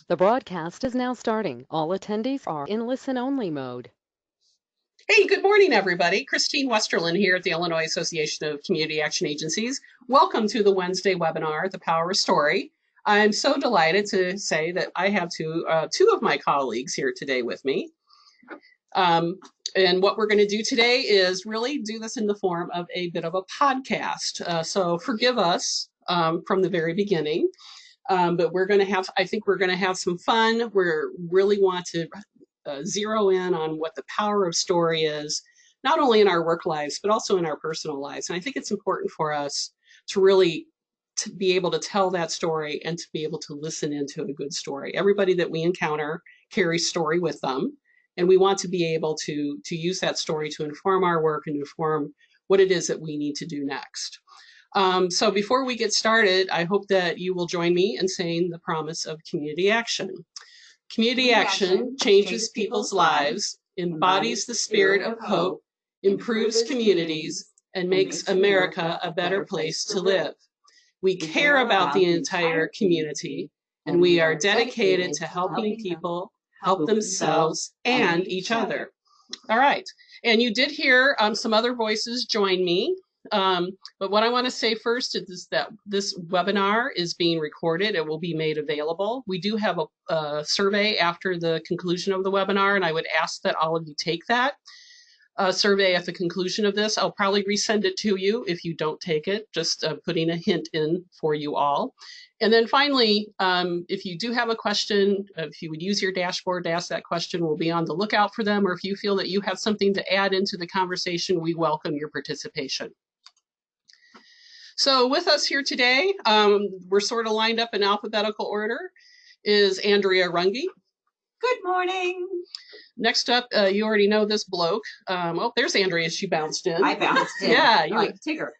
The broadcast is now starting. All attendees are in listen-only mode. Hey, good morning, everybody. Christine Westerlin here at the Illinois Association of Community Action Agencies. Welcome to the Wednesday webinar, The Power of Story. I'm so delighted to say that I have two of my colleagues here today with me. And what we're going to do today is really do this in the form of a bit of a podcast. So forgive us from the very beginning. But I think we're going to have some fun. We really want to zero in on what the power of story is, not only in our work lives, but also in our personal lives. And I think it's important for us to really to be able to tell that story and to be able to listen into a good story. Everybody that we encounter carries story with them. And we want to be able to use that story to inform our work and inform what it is that we need to do next. So before we get started, I hope that you will join me in saying the promise of community action. Community action changes people's lives, embodies the spirit of hope, improves communities, and makes America a better place to live. We care about the entire community, and we are dedicated to helping people help themselves and each other. All right. And you did hear some other voices join me. But what I want to say first is that this webinar is being recorded. It will be made available. We do have a survey after the conclusion of the webinar, and I would ask that all of you take that survey at the conclusion of this. I'll probably resend it to you if you don't take it, just putting a hint in for you all. And then finally, if you do have a question, if you would use your dashboard to ask that question, we'll be on the lookout for them. Or if you feel that you have something to add into the conversation, we welcome your participation. So with us here today, we're sort of lined up in alphabetical order, is Andrea Runge. Good morning. Next up, you already know this bloke. Oh, there's Andrea. She bounced in. I bounced in. Yeah, like Tigger.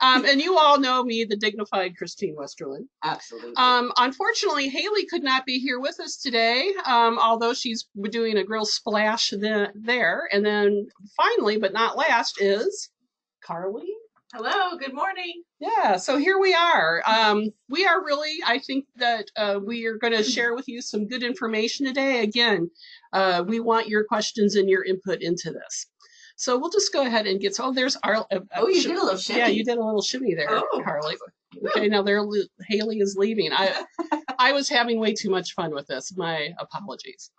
And you all know me, the dignified Christine Westerlin. Absolutely. Unfortunately, Haley could not be here with us today, although she's doing a grill splash there. And then finally, but not last, is Carly. Hello, good morning. Yeah, so here we are. We are really, I think that we are going to share with you some good information today. Again, we want your questions and your input into this. So we'll just go ahead and get, there's our. Oh, you did a little shimmy. Yeah, you did a little shimmy there, Carly. Okay, now Haley is leaving. I was having way too much fun with this. My apologies.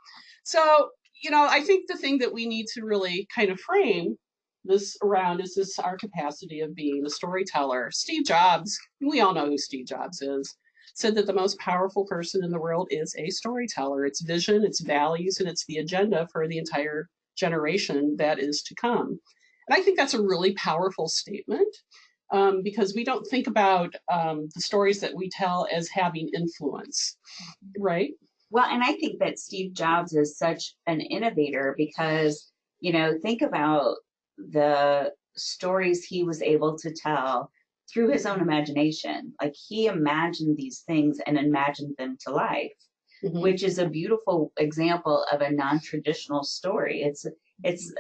So, I think the thing that we need to really kind of frame this around is this our capacity of being a storyteller. Steve Jobs, we all know who Steve Jobs is, said that the most powerful person in the world is a storyteller. It's vision, it's values, and it's the agenda for the entire generation that is to come. And I think that's a really powerful statement because we don't think about the stories that we tell as having influence, right? Well, and I think that Steve Jobs is such an innovator because, think about the stories he was able to tell through his own imagination. Like he imagined these things and imagined them to life, which is a beautiful example of a non-traditional story. It's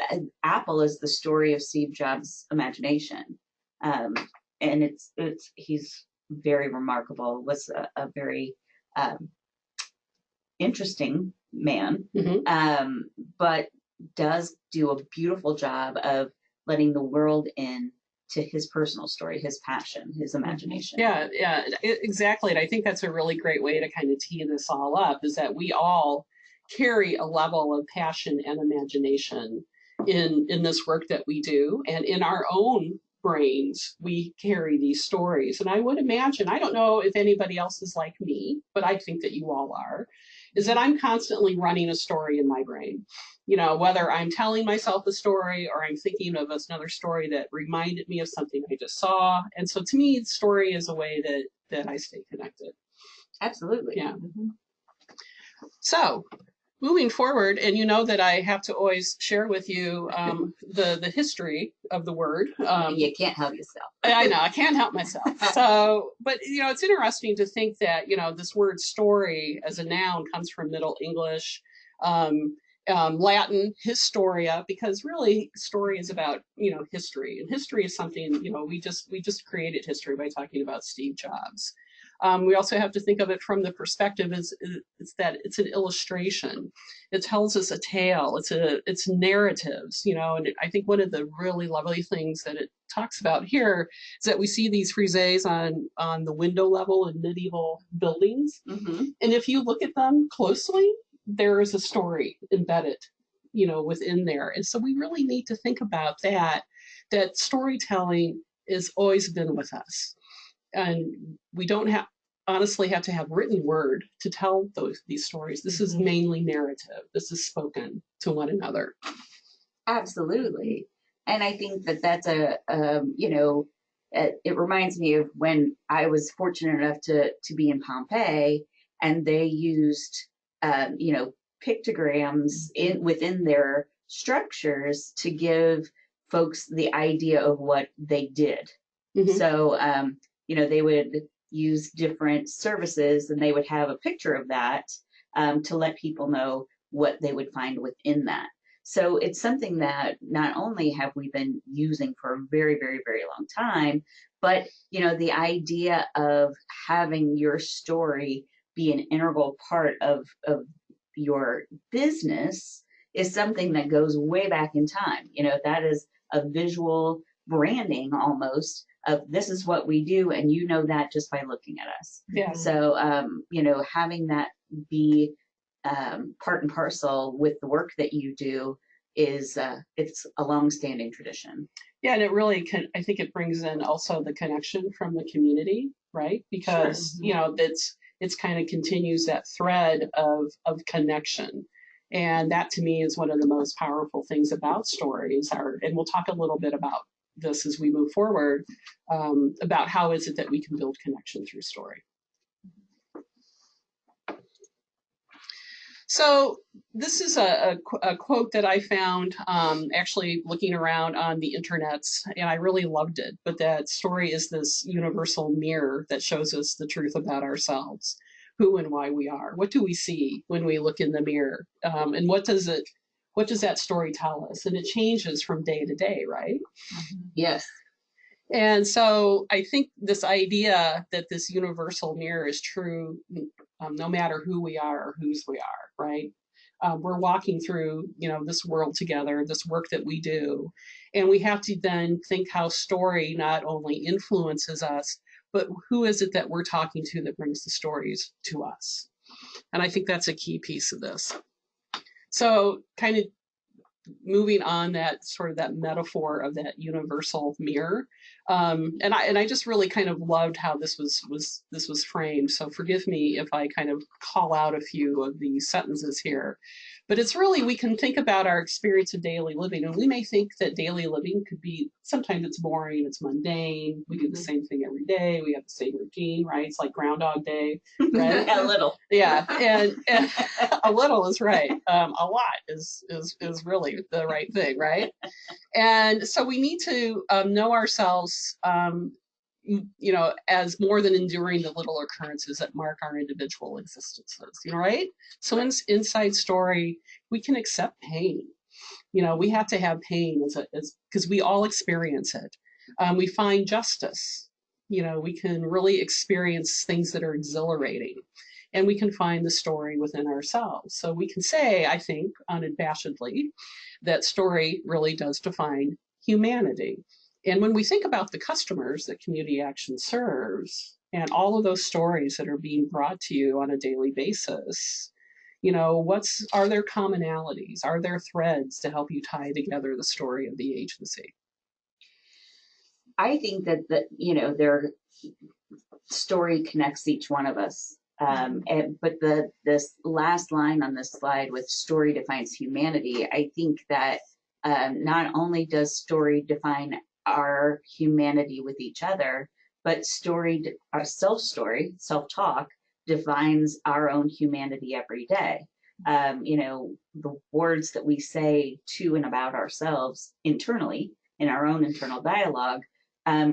Apple is the story of Steve Jobs' imagination, and he's very remarkable. Was a very interesting man, but does do a beautiful job of letting the world in to his personal story, his passion, his imagination. Yeah, exactly. And I think that's a really great way to kind of tee this all up, is that we all carry a level of passion and imagination in this work that we do. And in our own brains, we carry these stories. And I would imagine, I don't know if anybody else is like me, but I think that you all are, is that I'm constantly running a story in my brain. Whether I'm telling myself a story or I'm thinking of another story that reminded me of something I just saw. And so to me, story is a way that I stay connected. Absolutely. Yeah. So moving forward, and you know that I have to always share with you the history of the word. You can't help yourself. I know, I can't help myself. So, but it's interesting to think that, this word story as a noun comes from Middle English, Latin, historia, because really story is about, history. And history is something, we just created history by talking about Steve Jobs. We also have to think of it from the perspective is that it's an illustration. It tells us a tale. It's narratives, and I think one of the really lovely things that it talks about here is that we see these friezes on the window level in medieval buildings. Mm-hmm. And if you look at them closely, there is a story embedded, within there. And so we really need to think about that storytelling has always been with us. And we don't honestly have to have written word to tell these stories. This is mainly narrative. This is spoken to one another. Absolutely. And I think that that's it reminds me of when I was fortunate enough to be in Pompeii, and they used, pictograms within their structures to give folks the idea of what they did. Mhm. So, they would use different services, and they would have a picture of that to let people know what they would find within that. So it's something that not only have we been using for a very, very, very long time, but the idea of having your story be an integral part of your business is something that goes way back in time. That is a visual branding almost of this is what we do, and that just by looking at us. Yeah. So having that be part and parcel with the work that you do is it's a long-standing tradition. Yeah, and it really I think it brings in also the connection from the community, right? Because Sure. It's kind of continues that thread of connection. And that to me is one of the most powerful things about stories and we'll talk a little bit about this as we move forward, about how is it that we can build connection through story. So this is a quote that I found actually looking around on the internets, and I really loved it. But that story is this universal mirror that shows us the truth about ourselves, who and why we are. What do we see when we look in the mirror? And what does that story tell us? And it changes from day to day, right? Yes. And so I think this idea that this universal mirror is true no matter who we are or whose we are, right? We're walking through, this world together, this work that we do. And we have to then think how story not only influences us, but who is it that we're talking to that brings the stories to us? And I think that's a key piece of this. So kind of moving on that sort of that metaphor of that universal mirror. And I just really kind of loved how this was framed. So forgive me if I kind of call out a few of these sentences here. But it's really, we can think about our experience of daily living, and we may think that daily living could be, sometimes it's boring, it's mundane, we do the same thing every day, we have the same routine, right? It's like Groundhog Day, right? A little. Yeah, and a little is right. A lot is really the right thing, right? And so we need to know ourselves, as more than enduring the little occurrences that mark our individual existences, right? So inside story, we can accept pain. We have to have pain because we all experience it. We find justice. We can really experience things that are exhilarating, and we can find the story within ourselves. So we can say, I think, unabashedly, that story really does define humanity. And when we think about the customers that Community Action serves and all of those stories that are being brought to you on a daily basis, are there commonalities? Are there threads to help you tie together the story of the agency? I think that their story connects each one of us. But this last line on this slide with story defines humanity, I think that not only does story define our humanity with each other, but our self-talk defines our own humanity every day. The words that we say to and about ourselves internally in our own internal dialogue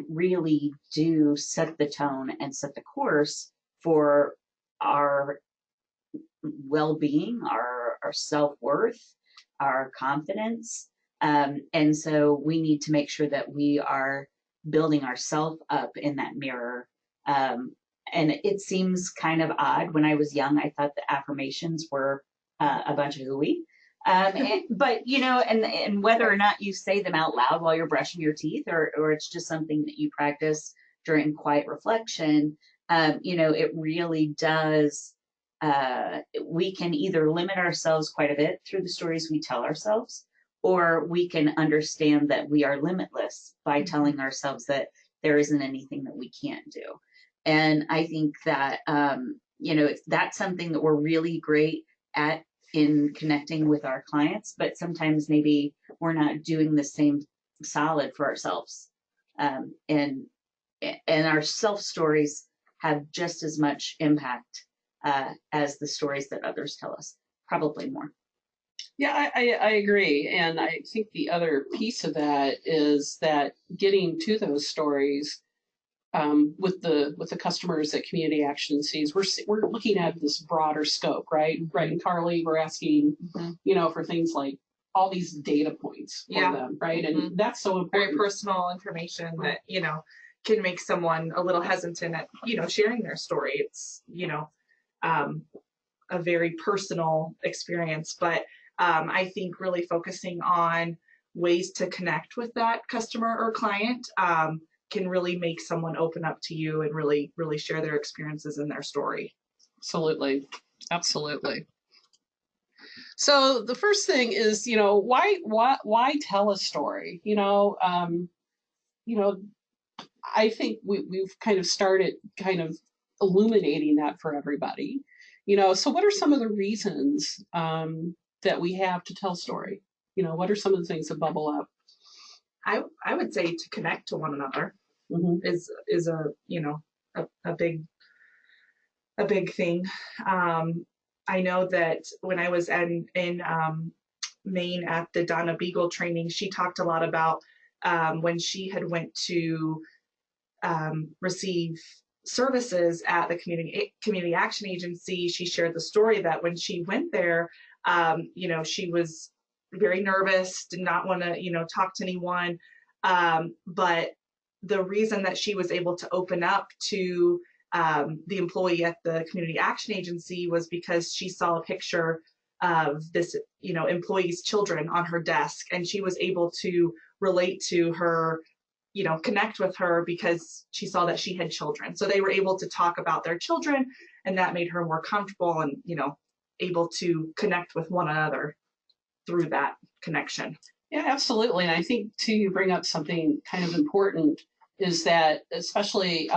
really do set the tone and set the course for our well-being, our self-worth, our confidence. And so we need to make sure that we are building ourselves up in that mirror and it seems kind of odd. When I was young, I thought the affirmations were a bunch of hooey. But and whether or not you say them out loud while you're brushing your teeth, or it's just something that you practice during quiet reflection, it really does. We can either limit ourselves quite a bit through the stories we tell ourselves, or we can understand that we are limitless by telling ourselves that there isn't anything that we can't do. And I think that, that's something that we're really great at in connecting with our clients, but sometimes maybe we're not doing the same solid for ourselves. And our self stories have just as much impact as the stories that others tell us, probably more. Yeah, I agree. And I think the other piece of that is that getting to those stories with the customers at Community Action sees, we're looking at this broader scope, right? Right. And Carly, we're asking, for things like all these data points for them, right? And that's so important. Very personal information that, can make someone a little hesitant at, sharing their story. It's, a very personal experience, but I think really focusing on ways to connect with that customer or client can really make someone open up to you and really, really share their experiences and their story. Absolutely. Absolutely. So the first thing is, why tell a story? I think we've kind of started kind of illuminating that for everybody. So what are some of the reasons that we have to tell story? What are some of the things that bubble up? I would say to connect to one another is a big thing. I know that when I was in Maine at the Donna Beagle training, she talked a lot about when she had went to receive services at the community action agency. She shared the story that when she went there, she was very nervous, did not want to, talk to anyone. But the reason that she was able to open up to the employee at the community action agency was because she saw a picture of this, employee's children on her desk, and she was able to relate to her, connect with her because she saw that she had children. So they were able to talk about their children, and that made her more comfortable and, able to connect with one another through that connection. Yeah, absolutely. And I think too, you bring up something kind of important is that, especially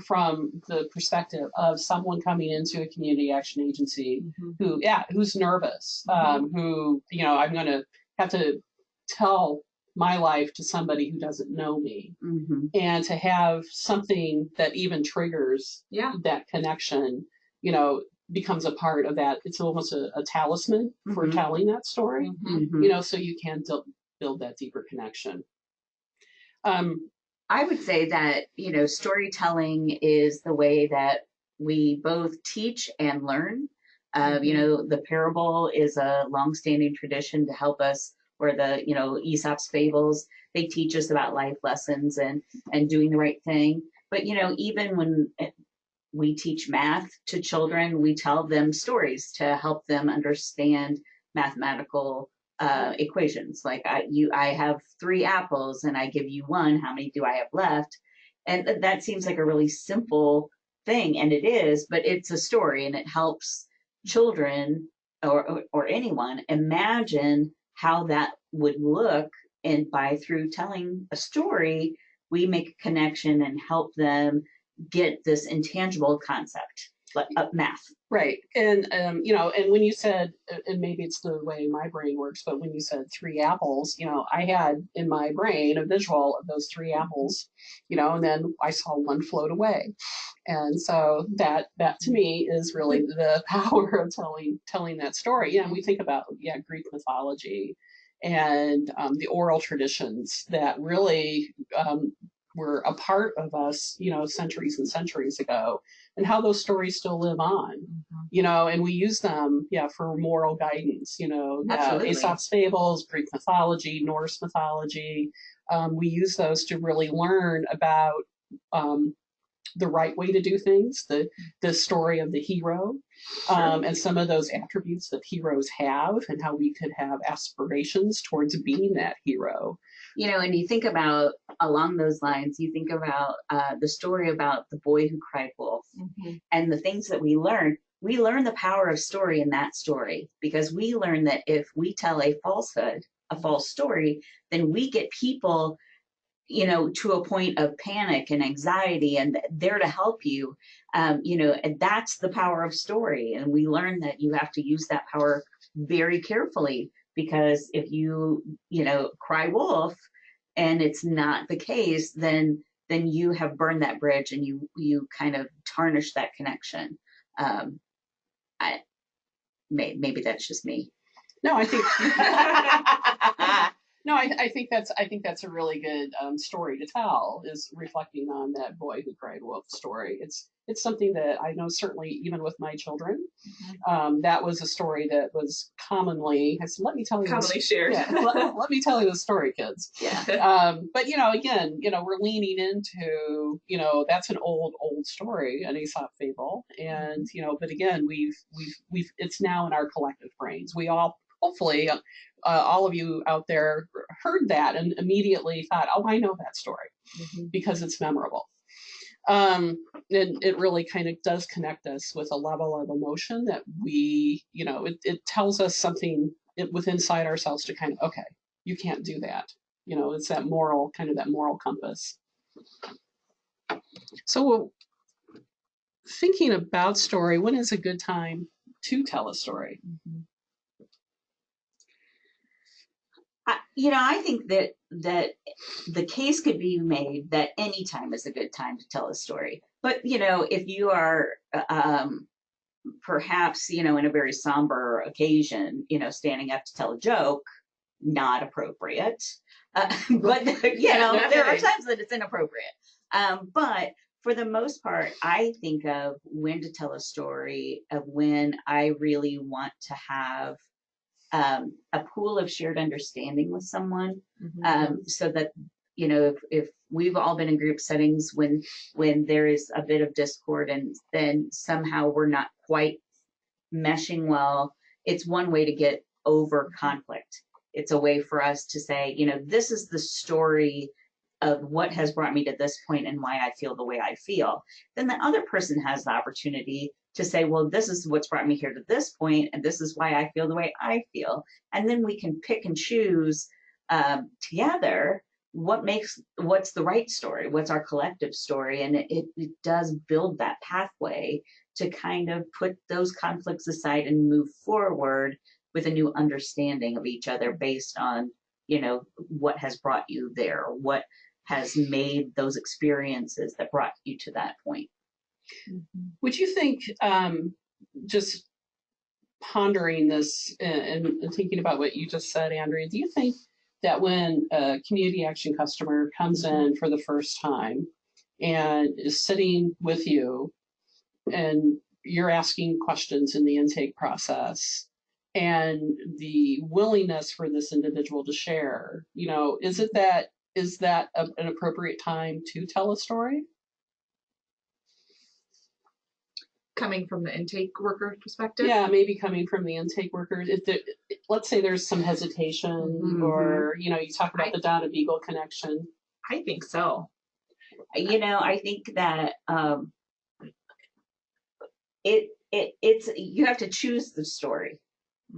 from the perspective of someone coming into a community action agency who's nervous, who, I'm going to have to tell my life to somebody who doesn't know me, and to have something that even triggers that connection, becomes a part of that. It's almost a talisman for telling that story, so you can build that deeper connection. I would say that, storytelling is the way that we both teach and learn. The parable is a longstanding tradition to help us, or the, Aesop's fables, they teach us about life lessons and doing the right thing. But, even when we teach math to children, we tell them stories to help them understand mathematical equations. Like I have 3 apples and I give you 1, how many do I have left? And that seems like a really simple thing, and it is, but it's a story, and it helps children or anyone imagine how that would look. And through telling a story, we make a connection and help them get this intangible concept, like math. Right. And, and when you said, and maybe it's the way my brain works, but when you said 3 apples, I had in my brain a visual of those 3 apples, and then I saw 1 float away. And so that to me is really the power of telling that story. We think about, Greek mythology and the oral traditions that really were a part of us, centuries and centuries ago, and how those stories still live on, and we use them, for moral guidance, Aesop's fables, Greek mythology, Norse mythology. We use those to really learn about the right way to do things, the story of the hero, and some of those attributes that heroes have, and how we could have aspirations towards being that hero. You know, and you think about along those lines, you think about the story about the boy who cried wolf, and the things that we learn. We learn the power of story in that story, because we learn that if we tell a falsehood, a false story, then we get people, you know, to a point of panic and anxiety, and there to help you. You know, and that's the power of story. And we learn that you have to use that power very carefully, because if you know, cry wolf and it's not the case, then you have burned that bridge, and you kind of tarnish that connection. Maybe that's just me. No, I think no, I think that's a really good story to tell, is reflecting on that boy who cried wolf story. It's something that I know, certainly even with my children, that was a story that was commonly, I said, let me tell you, commonly shared. Yeah, let me tell you the story, kids. Yeah. But you know, again, you know, we're leaning into, you know, that's an old story, an Aesop fable, and you know, but again, we've it's now in our collective brains. We all, hopefully, all of you out there heard that and immediately thought, oh, I know that story, because it's memorable. And it really kind of does connect us with a level of emotion that we, you know, it tells us something within inside ourselves to kind of, okay, you can't do that. You know, it's that moral, kind of that moral compass. So thinking about story, when is a good time to tell a story? You know, I think that the case could be made that any time is a good time to tell a story. But you know, if you are perhaps, you know, in a very somber occasion, you know, standing up to tell a joke, not appropriate. But you know, there are times that it's inappropriate. But for the most part, I think of when to tell a story, of when I really want to have a pool of shared understanding with someone, so that, you know, if we've all been in group settings when there is a bit of discord, and then somehow we're not quite meshing well, it's one way to get over conflict. It's a way for us to say, you know, this is the story of what has brought me to this point and why I feel the way I feel. Then the other person has the opportunity to say, well, this is what's brought me here to this point, and this is why I feel the way I feel. And then we can pick and choose together what's the right story, what's our collective story. And it does build that pathway to kind of put those conflicts aside and move forward with a new understanding of each other based on, you know, what has brought you there, what has made those experiences that brought you to that point. Would you think, just pondering this and thinking about what you just said, Andrea, do you think that when a community action customer comes in for the first time and is sitting with you, and you're asking questions in the intake process, and the willingness for this individual to share, you know, is that an appropriate time to tell a story? Coming from the intake worker perspective? Yeah, maybe coming from the intake workers. Let's say there's some hesitation, or, you know, you talk about the Donna Beagle connection. I think so. You know, I think that it's you have to choose the story.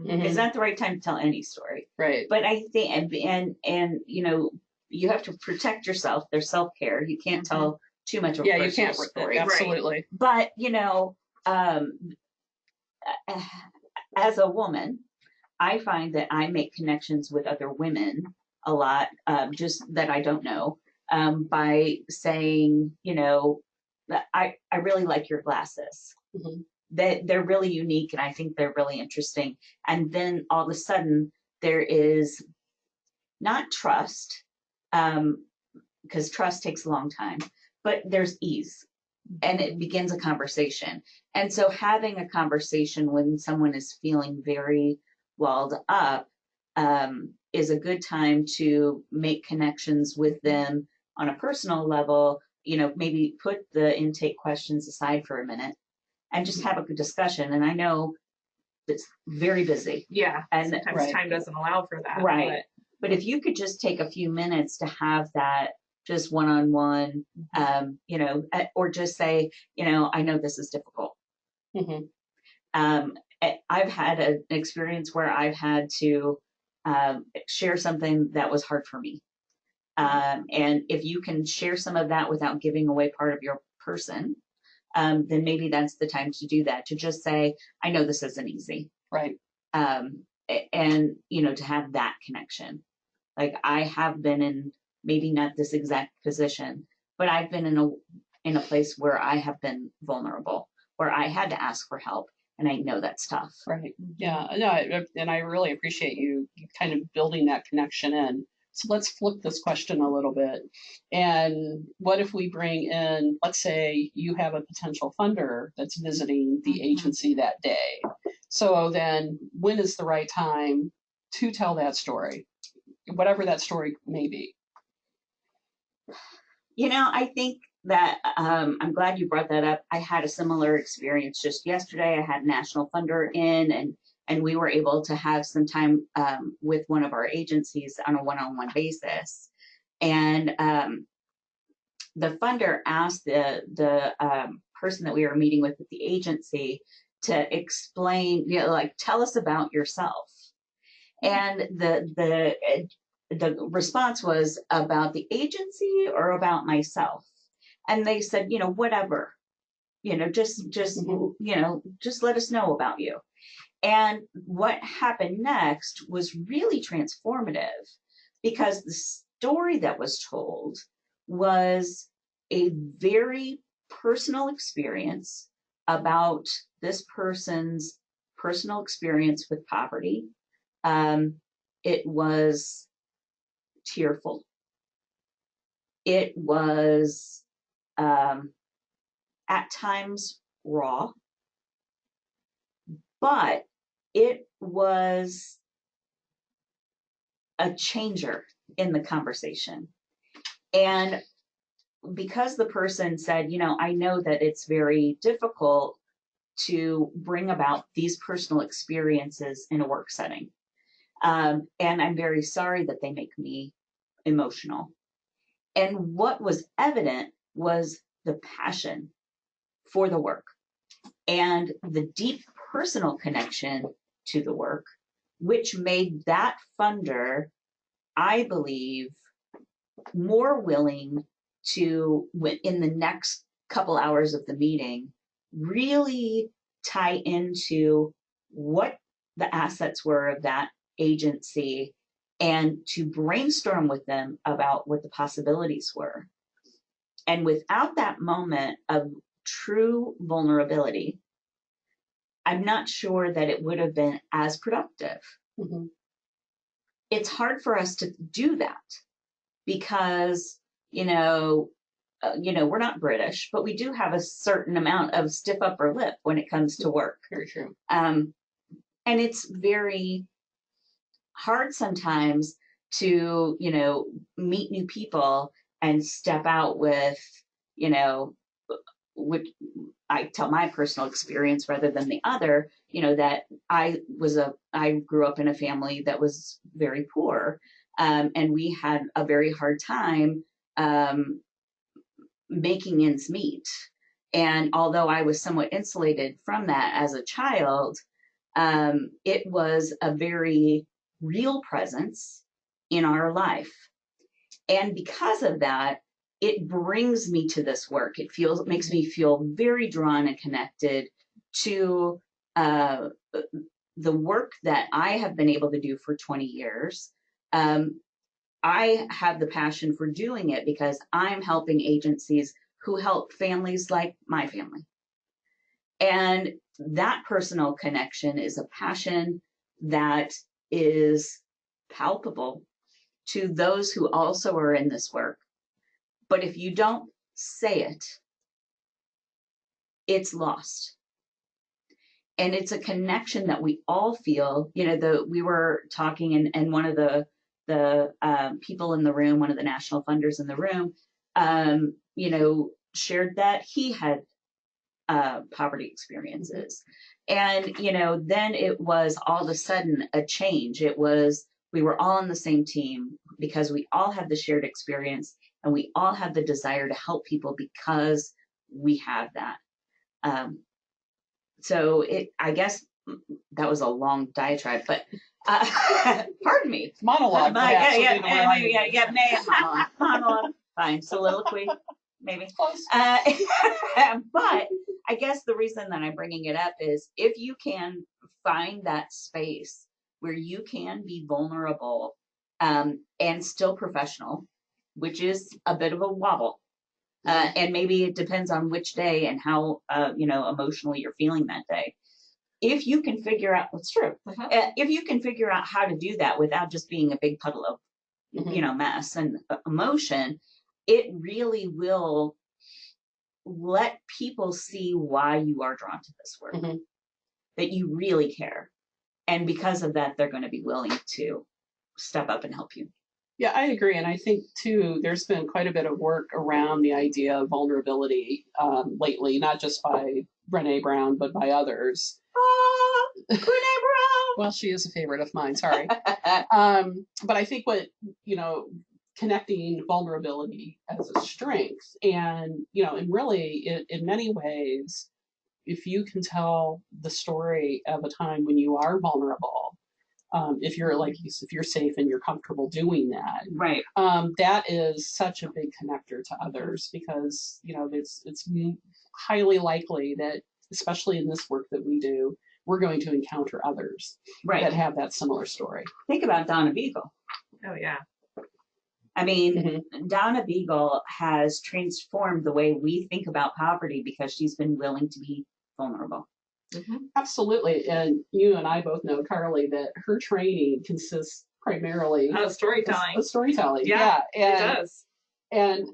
It's not the right time to tell any story. Right. But I think, and you know, you have to protect yourself. There's self-care. You can't tell too much of a personal story. Absolutely. Right. But, you know, as a woman, I find that I make connections with other women a lot, just that I don't know, by saying, you know, that I really like your glasses. That they're really unique, and I think they're really interesting. And then all of a sudden there is not trust, because trust takes a long time, but there's ease, and it begins a conversation. And so having a conversation when someone is feeling very walled up is a good time to make connections with them on a personal level, maybe put the intake questions aside for a minute and just have a good discussion. And I know it's very busy. Yeah. And sometimes time doesn't allow for that. Right. But if you could just take a few minutes to have that just one-on-one, or just say, I know this is difficult. I've had an experience where I've had to share something that was hard for me. And if you can share some of that without giving away part of your person, then maybe that's the time to do that, to just say, I know this isn't easy. Right. And, to have that connection. Like, I have been in maybe not this exact position, but I've been in a place where I have been vulnerable, where I had to ask for help. And I know that's tough. Right. Yeah. No, and I really appreciate you kind of building that connection in. So let's flip this question a little bit. And what if we bring in, let's say you have a potential funder that's visiting the agency that day. So then when is the right time to tell that story, whatever that story may be? I think that I'm glad you brought that up. I had a similar experience just yesterday. I had a national funder in, and we were able to have some time with one of our agencies on a one-on-one basis. And the funder asked the person that we were meeting with at the agency to explain, tell us about yourself. And the response was about the agency or about myself. And they said, whatever, just let us know about you. And what happened next was really transformative, because the story that was told was a very personal experience about this person's personal experience with poverty. It was tearful. It was at times raw, but it was a changer in the conversation. And because the person said, I know that it's very difficult to bring about these personal experiences in a work setting. And I'm very sorry that they make me emotional. And what was evident was the passion for the work and the deep personal connection to the work, which made that funder, I believe, more willing to, in the next couple hours of the meeting, really tie into what the assets were of that agency and to brainstorm with them about what the possibilities were. And without that moment of true vulnerability, I'm not sure that it would have been as productive. It's hard for us to do that because, we're not British, but we do have a certain amount of stiff upper lip when it comes to work. Very true. And it's very hard sometimes to, meet new people and step out with, which I tell my personal experience rather than the other, that I grew up in a family that was very poor. And we had a very hard time making ends meet. And although I was somewhat insulated from that as a child, it was a very real presence in our life. And because of that, it brings me to this work. It makes me feel very drawn and connected to the work that I have been able to do for 20 years. I have the passion for doing it because I'm helping agencies who help families like my family. And that personal connection is a passion that is palpable to those who also are in this work. But if you don't say it, it's lost. And it's a connection that we all feel. We were talking, and one of the people in the room, one of the national funders in the room, shared that he had poverty experiences. And, then it was all of a sudden a change. It was, we were all on the same team because we all had the shared experience and we all had the desire to help people because we have that. So I guess that was a long diatribe, but pardon me. Monologue. Monologue. Fine. Soliloquy, maybe. Close. But I guess the reason that I'm bringing it up is if you can find that space where you can be vulnerable and still professional, which is a bit of a wobble. And maybe it depends on which day and how, emotionally you're feeling that day. If you can figure out, it's true. If you can figure out how to do that without just being a big puddle of, mess and emotion, it really will let people see why you are drawn to this work, that you really care. And because of that, they're going to be willing to step up and help you. Yeah, I agree. And I think, too, there's been quite a bit of work around the idea of vulnerability lately, not just by Brene Brown, but by others. Brene Brown! Well, she is a favorite of mine, sorry. But I think connecting vulnerability as a strength and, and really in many ways, if you can tell the story of a time when you are vulnerable, if you're safe and you're comfortable doing that, right? That is such a big connector to others because it's highly likely that, especially in this work that we do, we're going to encounter others that have that similar story. Think about Donna Beagle. Oh yeah. I mean, Donna Beagle has transformed the way we think about poverty because she's been willing to be vulnerable. Absolutely. And you and I both know, Carly, that her training consists primarily of storytelling. Yeah. And, it does. And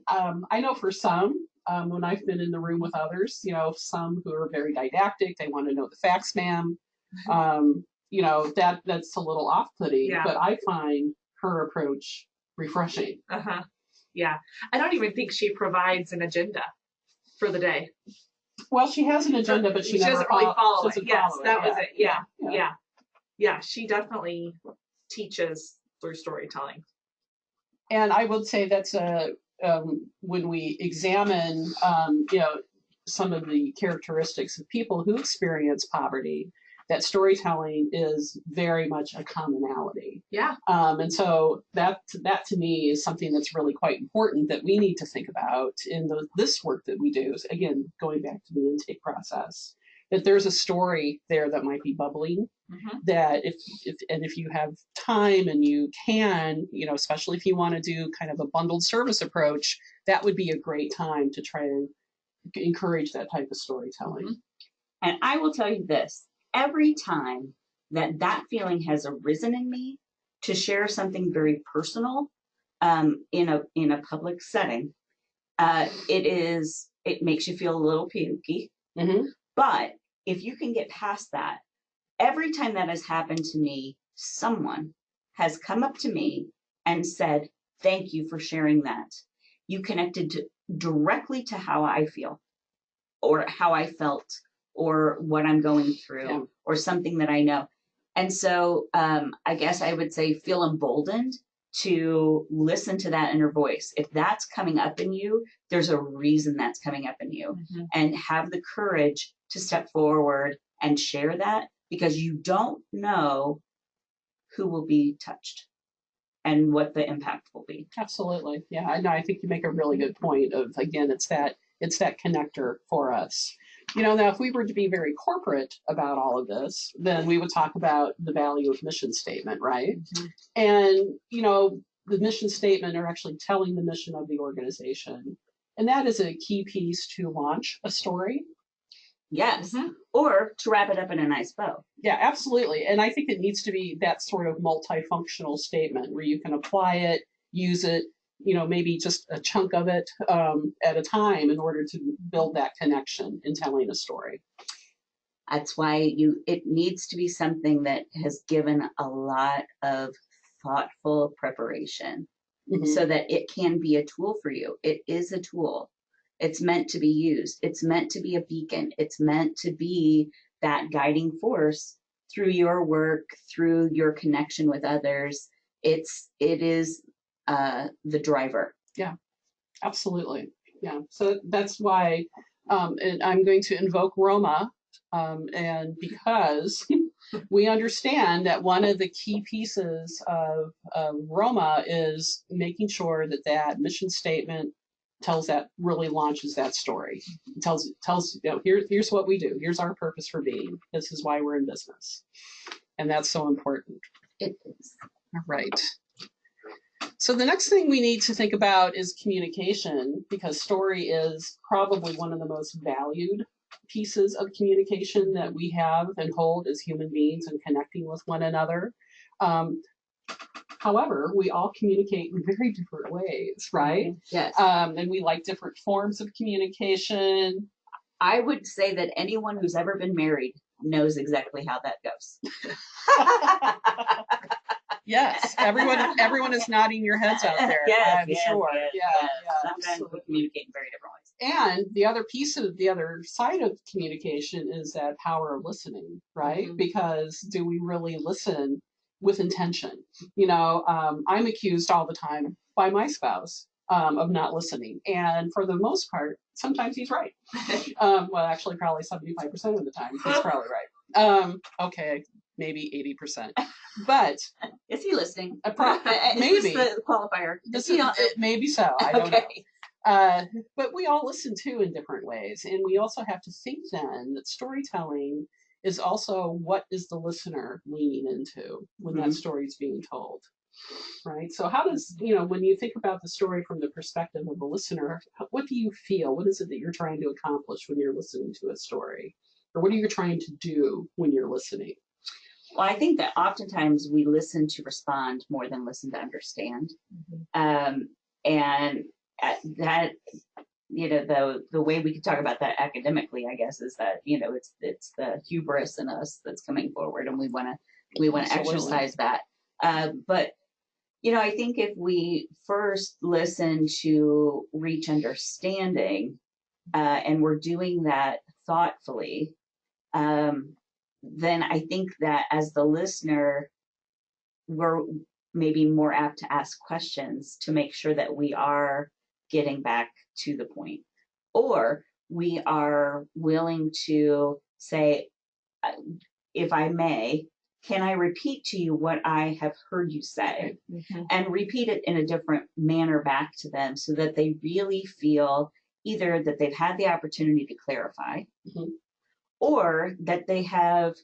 I know for some, when I've been in the room with others, some who are very didactic, they want to know the facts, ma'am. That's a little off-putting, but I find her approach refreshing. Yeah. I don't even think she provides an agenda for the day. Well, she has an agenda, but she never doesn't really follow it. Yes, that was it. Yeah. She definitely teaches through storytelling. And I would say that's when we examine, some of the characteristics of people who experience poverty, that storytelling is very much a commonality. Yeah. And so that to me is something that's really quite important that we need to think about in this work that we do. Again, going back to the intake process, that there's a story there that might be bubbling. That if you have time and you can, especially if you want to do kind of a bundled service approach, that would be a great time to try and encourage that type of storytelling. And I will tell you this. Every time that feeling has arisen in me to share something very personal in a public setting, it makes you feel a little pukey. But if you can get past that, every time that has happened to me, someone has come up to me and said, "Thank you for sharing that. You connected directly to how I feel or how I felt or what I'm going through or something that I know." And so I guess I would say feel emboldened to listen to that inner voice. If that's coming up in you, there's a reason that's coming up in you. And have the courage to step forward and share that because you don't know who will be touched and what the impact will be. Absolutely. Yeah, I think you make a really good point of, again, it's that connector for us. Now if we were to be very corporate about all of this, then we would talk about the value of mission statement, right? And, the mission statement are actually telling the mission of the organization. And that is a key piece to launch a story. Yes. Or to wrap it up in a nice bow. Yeah, absolutely. And I think it needs to be that sort of multifunctional statement where you can apply it, use it, maybe just a chunk of it at a time in order to build that connection in telling a story. That's why it needs to be something that has given a lot of thoughtful preparation. so that it can be a tool for you. It is a tool. It's meant to be used. It's meant to be a beacon. It's meant to be that guiding force through your work, through your connection with others. It is the driver. Yeah, absolutely. Yeah. So that's why and I'm going to invoke Roma. And because we understand that one of the key pieces of Roma is making sure that that mission statement really launches that story. It tells here's what we do. Here's our purpose for being. This is why we're in business. And that's so important. It is. All right. So the next thing we need to think about is communication, because story is probably one of the most valued pieces of communication that we have and hold as human beings and connecting with one another. However, we all communicate in very different ways, right? Yes. And we like different forms of communication. I would say that anyone who's ever been married knows exactly how that goes. Yes, everyone is nodding your heads out there. Yes, I'm sure. Yeah, Sometimes absolutely. we communicate in very different ways. And the other side of communication is that power of listening, right? Mhm. Because do we really listen with intention? I'm accused all the time by my spouse of not listening. And for the most part, sometimes he's right. Well, actually, probably 75% of the time, he's probably right. Okay, maybe 80%. But is he listening? Maybe. Is this the qualifier? Maybe so. I don't know. Okay. But we all listen too in different ways. And we also have to think then that storytelling is also what is the listener leaning into when that story is being told, right? So how does, when you think about the story from the perspective of the listener, what do you feel? What is it that you're trying to accomplish when you're listening to a story? Or what are you trying to do when you're listening? Well, I think that oftentimes we listen to respond more than listen to understand. And that, the way we could talk about that academically, I guess, is that, it's the hubris in us that's coming forward, and we want to exercise that. But, I think if we first listen to reach understanding, and we're doing that thoughtfully, then I think that as the listener, we're maybe more apt to ask questions to make sure that we are getting back to the point, or we are willing to say, if I may, can I repeat to you what I have heard you say, and repeat it in a different manner back to them so that they really feel either that they've had the opportunity to clarify, or that they have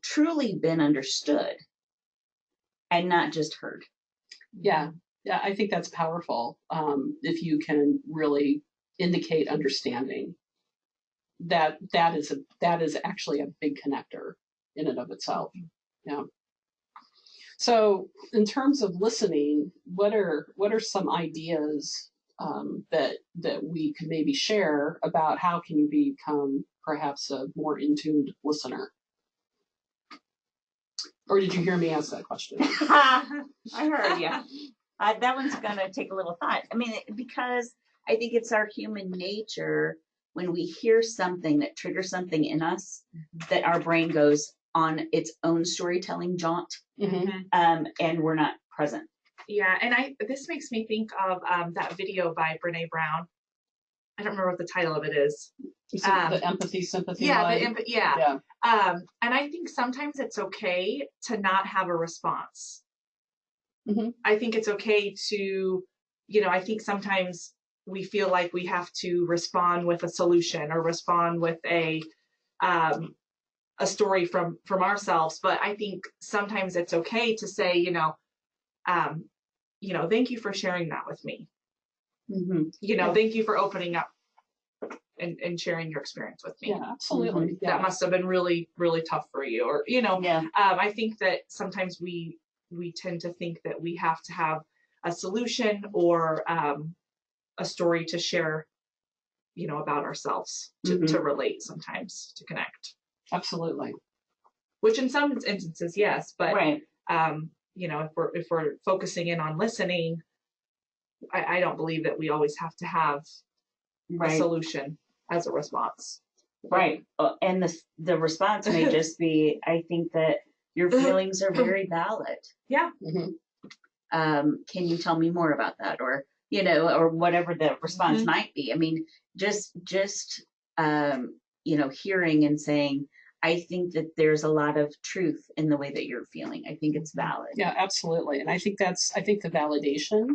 truly been understood and not just heard. Yeah, I think that's powerful. If you can really indicate understanding, that is actually a big connector in and of itself. Yeah. So in terms of listening, what are some ideas that we could maybe share about how can you become perhaps a more in-tuned listener? Or did you hear me ask that question? I heard you. That one's going to take a little thought. I mean, because I think it's our human nature when we hear something that triggers something in us, that our brain goes on its own storytelling jaunt, and we're not present. Yeah, and this makes me think of that video by Brene Brown. I don't remember what the title of it is. The empathy, sympathy. Yeah, line. yeah. And I think sometimes it's okay to not have a response. I think it's okay to, I think sometimes we feel like we have to respond with a solution or respond with a story from ourselves. But I think sometimes it's okay to say, thank you for sharing that with me. Thank you for opening up and sharing your experience with me. Yeah, absolutely. That must have been really, really tough for you. Or, I think that sometimes we tend to think that we have to have a solution or a story to share, about ourselves to relate sometimes, to connect. Absolutely. Which in some instances, yes, but right. if we're focusing in on listening, I don't believe that we always have to have a Right. solution as a response. Right. And the response may just be, I think that your feelings are very valid. Yeah. Can you tell me more about that? Or, you know, or whatever the response might be. I mean, just you know, hearing and saying, I think that there's a lot of truth in the way that you're feeling. I think it's valid. Yeah, absolutely. And I think the validation,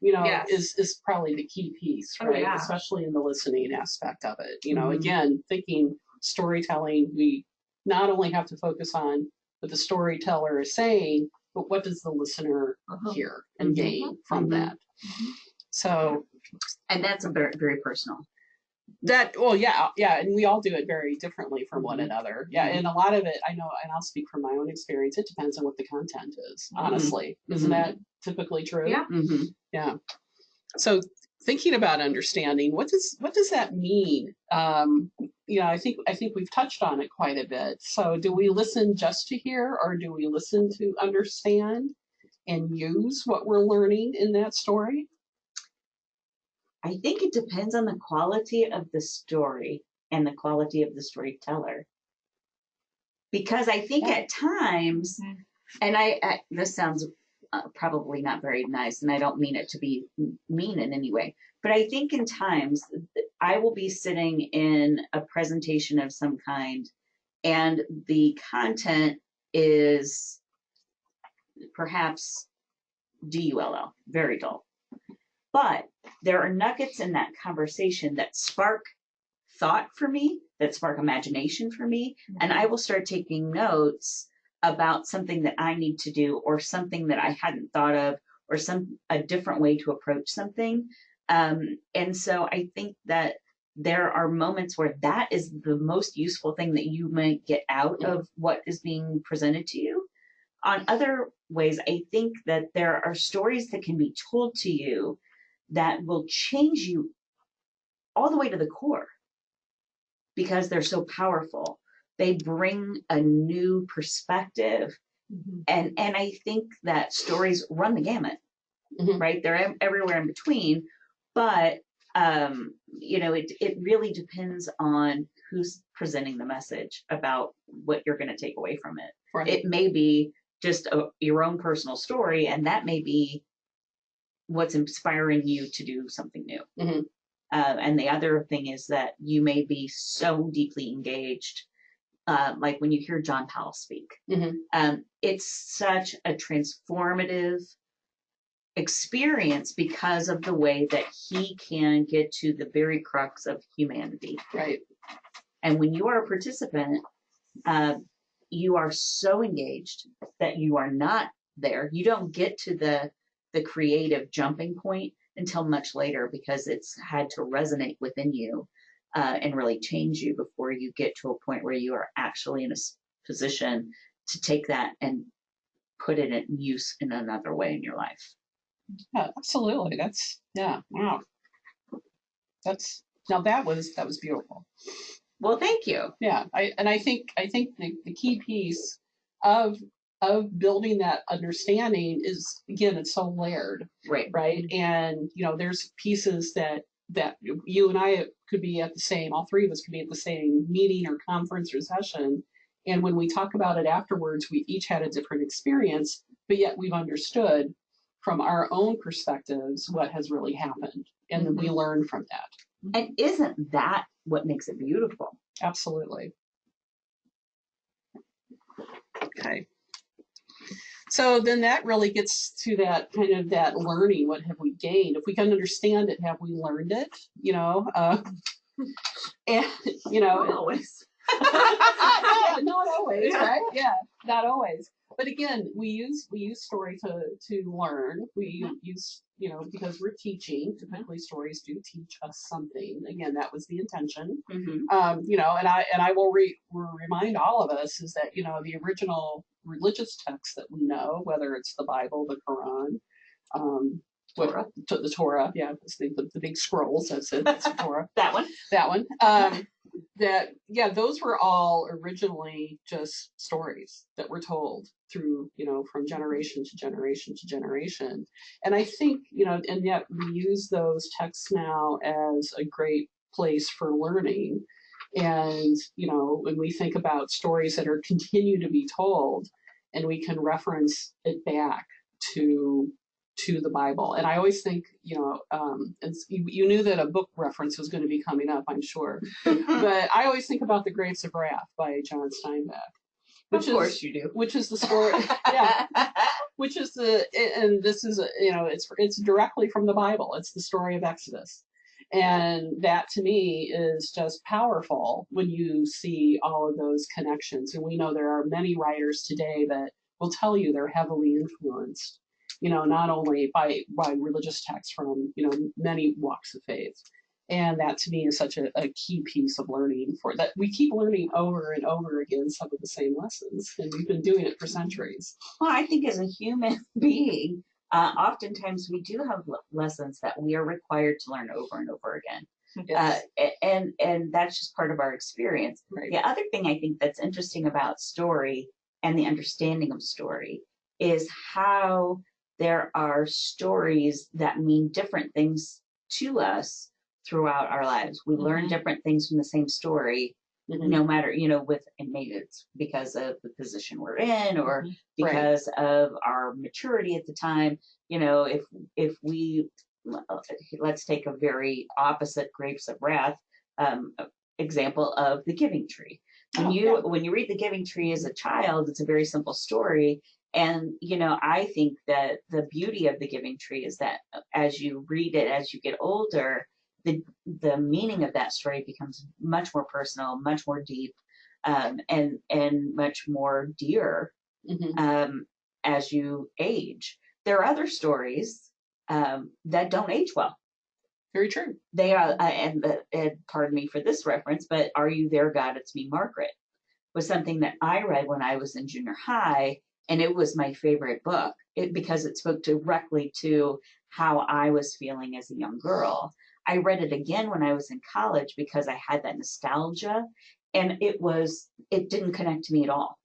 you know, Yes. is probably the key piece, Oh, right? yeah. Especially in the listening aspect of it. You know, again, thinking storytelling, we not only have to focus on what the storyteller is saying, but what does the listener hear and gain from that? So, And that's a very, very personal. yeah, and we all do it very differently from one another. Yeah, and a lot of it, I know, and I'll speak from my own experience, it depends on what the content is, honestly. Isn't that typically true? Yeah. Yeah. So thinking about understanding, what does that mean? You know, I think we've touched on it quite a bit. So do we listen just to hear, or do we listen to understand and use what we're learning in that story? I think it depends on the quality of the story and the quality of the storyteller. Because I think at times, and I this sounds probably not very nice, and I don't mean it to be mean in any way, but I think in times I will be sitting in a presentation of some kind, and the content is perhaps DULL, very dull. But there are nuggets in that conversation that spark thought for me, that spark imagination for me, and I will start taking notes about something that I need to do, or something that I hadn't thought of, or a different way to approach something. And so I think that there are moments where that is the most useful thing that you might get out of what is being presented to you. On other ways, I think that there are stories that can be told to you that will change you all the way to the core because they're so powerful. They bring a new perspective. And I think that stories run the gamut, right? They're everywhere in between. But, you know, it really depends on who's presenting the message about what you're going to take away from it. Right. It may be just your own personal story, and that may be what's inspiring you to do something new. And the other thing is that you may be so deeply engaged, like when you hear John Powell speak. It's such a transformative experience because of the way that he can get to the very crux of humanity. Right. And when you are a participant, you are so engaged that you are not there. You don't get to the creative jumping point until much later, because it's had to resonate within you and really change you before you get to a point where you are actually in a position to take that and put it in use in another way in your life. Yeah, absolutely. Wow. That was beautiful. Well, thank you. Yeah, I think the key piece of building that understanding is, again, it's so layered, right? And you know, there's pieces that you and I could be at the same, all three of us could be at the same meeting or conference or session, and when we talk about it afterwards, we each had a different experience, but yet we've understood from our own perspectives what has really happened, and then we learn from that. And isn't that what makes it beautiful? Absolutely. Okay. So then that really gets to that kind of that learning. What have we gained? If we can understand it, have we learned it? You know, and you know, Not always. yeah, not always, right? Yeah, not always. But again, we use story to learn. We use, you know, because we're teaching. Typically, stories do teach us something. Again, that was the intention. You know, and I will remind all of us is that, you know, the original religious texts that we know, whether it's the Bible, the Quran, the Torah, yeah, the big scrolls. That's it. That's the Torah. That one. That one. those were all originally just stories that were told through, from generation to generation to generation. And I think, and yet we use those texts now as a great place for learning. And, when we think about stories that are continue to be told, and we can reference it back to the Bible. And I always think, and you knew that a book reference was going to be coming up, I'm sure. But I always think about The Grapes of Wrath by John Steinbeck. Of course you do. Which is the story, yeah. Which is and this is, it's directly from the Bible. It's the story of Exodus. And that to me is just powerful when you see all of those connections. And we know there are many writers today that will tell you they're heavily influenced, not only by religious texts from, many walks of faith. And that to me is such a key piece of learning for that. We keep learning over and over again some of the same lessons, and we've been doing it for centuries. Well, I think as a human being, oftentimes we do have lessons that we are required to learn over and over again. Yes. And that's just part of our experience. Right. The other thing I think that's interesting about story and the understanding of story is how there are stories that mean different things to us throughout our lives. We learn different things from the same story, no matter, and maybe it's because of the position we're in or because of our maturity at the time. If we, let's take a very opposite Grapes of Wrath example of The Giving Tree. When you read The Giving Tree as a child, it's a very simple story. And, I think that the beauty of The Giving Tree is that as you read it, as you get older, the meaning of that story becomes much more personal, much more deep, and much more dear as you age. There are other stories that don't age well. Very true. They are, and pardon me for this reference, but Are You There, God? It's Me, Margaret was something that I read when I was in junior high, and it was my favorite book because it spoke directly to how I was feeling as a young girl. I read it again when I was in college because I had that nostalgia, and it didn't connect to me at all.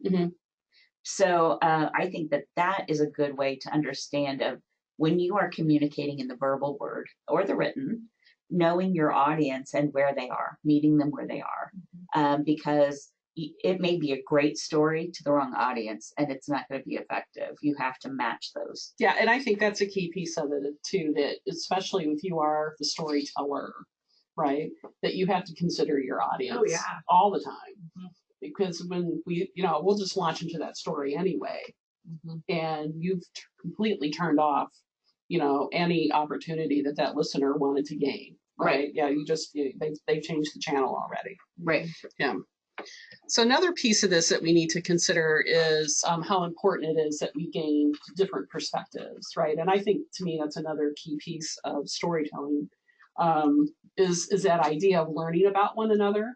So I think that is a good way to understand of when you are communicating in the verbal word or the written, knowing your audience and where they are, meeting them where they are, because it may be a great story to the wrong audience and it's not going to be effective. You have to match those. Yeah, and I think that's a key piece of it too, that especially if you are the storyteller, right, that you have to consider your audience all the time. Because when we'll just launch into that story anyway, and you've completely turned off, any opportunity that listener wanted to gain, right? Yeah, they've changed the channel already. Right. Yeah. So another piece of this that we need to consider is how important it is that we gain different perspectives, right? And I think to me that's another key piece of storytelling, is that idea of learning about one another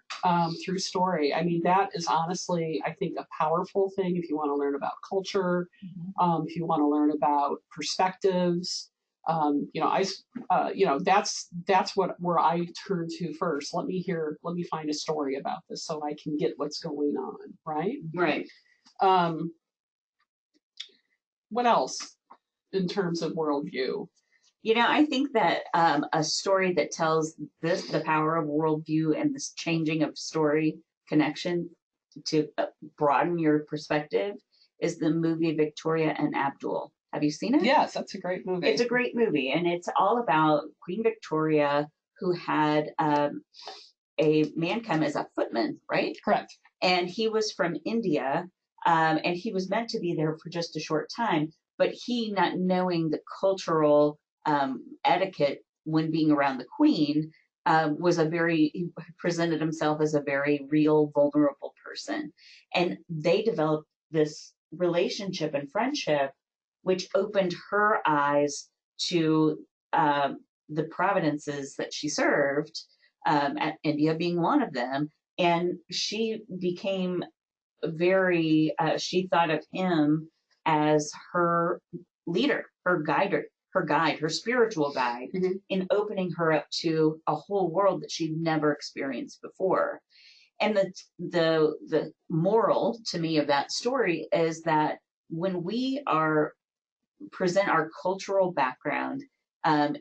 through story. I mean, that is honestly, I think, a powerful thing if you want to learn about culture, if you want to learn about perspectives. That's where I turn to first. Let me find a story about this so I can get what's going on, right? Right. What else in terms of worldview? I think that a story that tells the power of worldview and this changing of story connection to broaden your perspective is the movie Victoria and Abdul. Have you seen it? Yes, that's a great movie. It's a great movie, and it's all about Queen Victoria, who had a man come as a footman, right? Correct. And he was from India, and he was meant to be there for just a short time, but he, not knowing the cultural etiquette when being around the Queen, he presented himself as a very real, vulnerable person. And they developed this relationship and friendship, which opened her eyes to the providences that she served, at India being one of them. And she became she thought of him as her leader, her guide, her spiritual guide, in opening her up to a whole world that she'd never experienced before. And the moral to me of that story is that when we are present our cultural background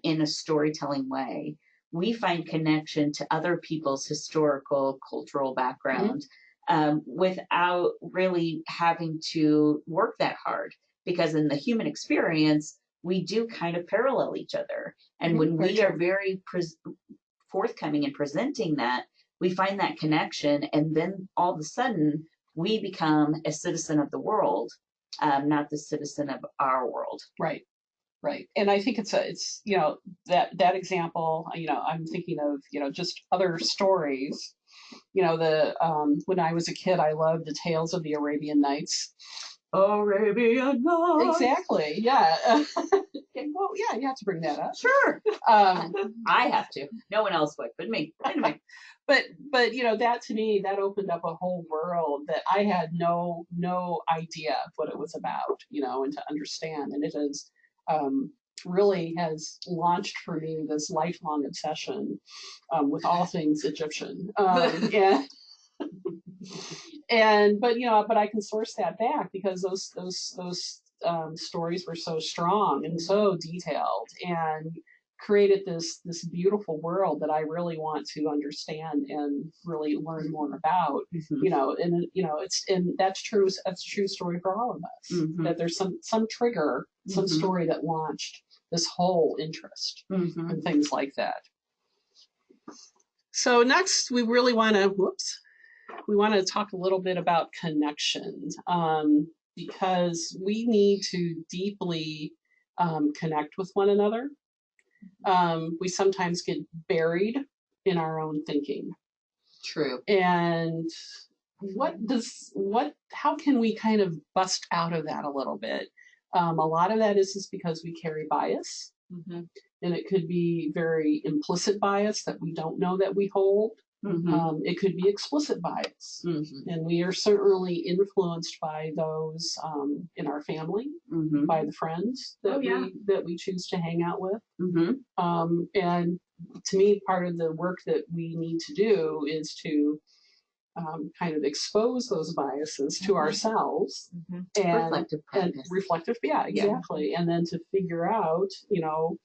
in a storytelling way, we find connection to other people's historical cultural background without really having to work that hard. Because in the human experience, we do kind of parallel each other. And when we are very forthcoming in presenting that, we find that connection, and then all of a sudden we become a citizen of the world, not the citizen of our world. Right. Right. And I think it's, you know, that example, you know, I'm thinking of, you know, just other stories, you know, when I was a kid, I loved the Tales of the Arabian Nights. Arabian Nights. Exactly. Yeah. Well, yeah, you have to bring that up. Sure. I have to. No one else would, but me. Anyway. But you know, that to me, that opened up a whole world that I had no idea what it was about, you know, and to understand. And it is really has launched for me this lifelong obsession with all things Egyptian. But you know, but I can source that back because those stories were so strong and so detailed and created this beautiful world that I really want to understand and really learn more about. You know, and you know, that's true. That's a true story for all of us. That there's some trigger, some story that launched this whole interest and things like that. So next, we really want to talk a little bit about connections, because we need to deeply connect with one another. We sometimes get buried in our own thinking. True. And how can we kind of bust out of that a little bit? A lot of that is just because we carry bias. And it could be very implicit bias that we don't know that we hold. It could be explicit bias. And we are certainly influenced by those in our family, by the friends that we choose to hang out with. And to me, part of the work that we need to do is to kind of expose those biases to ourselves and reflective. Yeah, exactly. Yeah. And then to figure out, you know,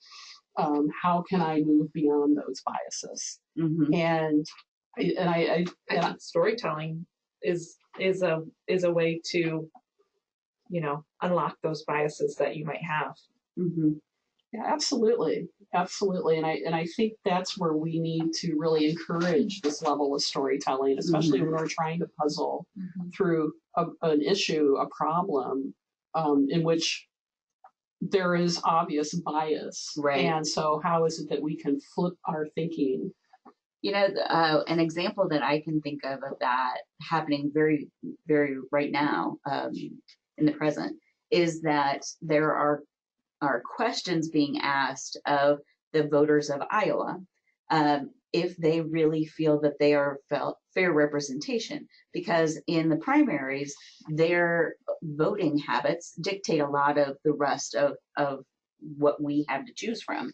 how can I move beyond those biases? And I think storytelling is a way to, you know, unlock those biases that you might have. Yeah, absolutely. And I think that's where we need to really encourage this level of storytelling, especially when we're trying to puzzle through an issue, a problem, in which there is obvious bias. Right. And so how is it that we can flip our thinking? You know, an example that I can think of that happening very, very right now in the present is that there are questions being asked of the voters of Iowa if they really feel that they are fair representation, because in the primaries, their voting habits dictate a lot of the rest of what we have to choose from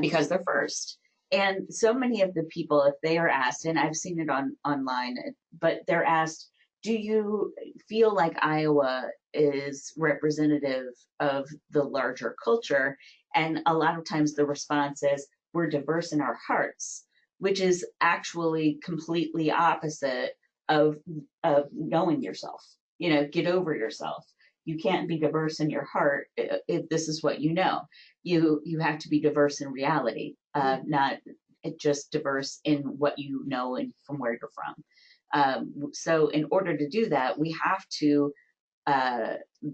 because they're first. And so many of the people, if they are asked, and I've seen it online, but they're asked, do you feel like Iowa is representative of the larger culture? And a lot of times the response is, we're diverse in our hearts, which is actually completely opposite of knowing yourself. You know, get over yourself. You can't be diverse in your heart if this is what you know. You have to be diverse in reality, not just diverse in what you know and from where you're from. So in order to do that, we have to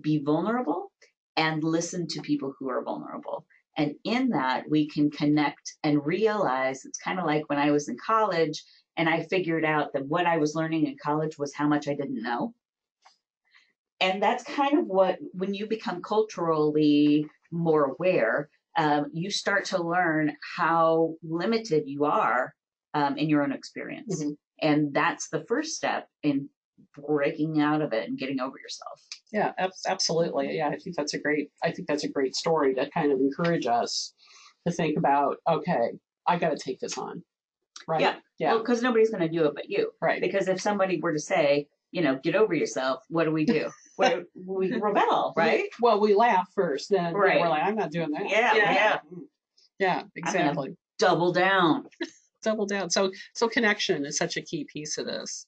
be vulnerable and listen to people who are vulnerable. And in that, we can connect and realize, it's kind of like when I was in college and I figured out that what I was learning in college was how much I didn't know. And that's kind of what, when you become culturally more aware, you start to learn how limited you are in your own experience. And that's the first step in breaking out of it and getting over yourself. Yeah, absolutely. Yeah, I think that's a great story to kind of encourage us to think about, okay, I got to take this on. right? Yeah. Yeah. Well, because nobody's going to do it but you. Right. Because if somebody were to say, get over yourself, what do? We rebel, right? Well, we laugh first, then Right. we're like, I'm not doing that. Yeah. Yeah, exactly. Double down. Double down. So connection is such a key piece of this.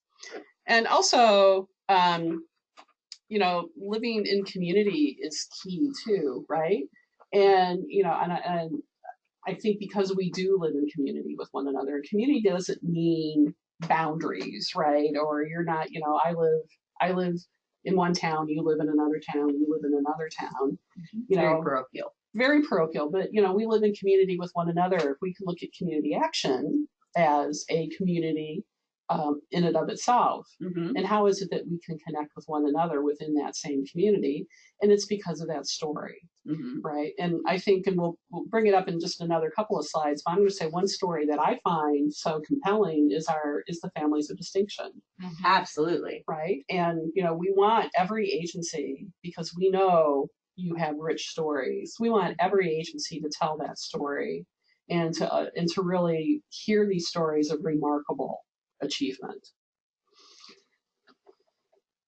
And also, living in community is key too, right? And, and I think because we do live in community with one another, community doesn't mean boundaries, right? Or you're not, I live in one town, you live in another town, you live in another town. Very parochial. Very parochial, but we live in community with one another. If we can look at community action as a community in and of itself, and how is it that we can connect with one another within that same community? And it's because of that story, right? And I think, and we'll bring it up in just another couple of slides, but I'm going to say one story that I find so compelling is the Families of Distinction. Absolutely. Right. And, we want every agency, because we know you have rich stories. We want every agency to tell that story and to really hear these stories of remarkable achievement.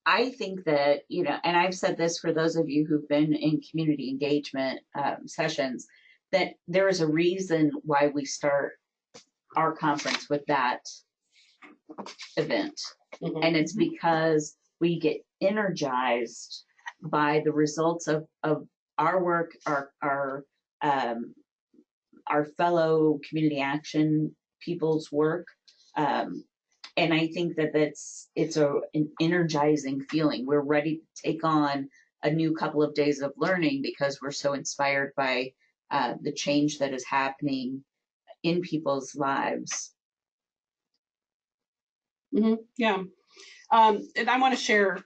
I think that, and I've said this for those of you who've been in community engagement sessions, that there is a reason why we start our conference with that event. And it's because we get energized by the results of our work, our fellow community action people's work. And I think that it's an energizing feeling. We're ready to take on a new couple of days of learning because we're so inspired by the change that is happening in people's lives. Yeah. And I want to share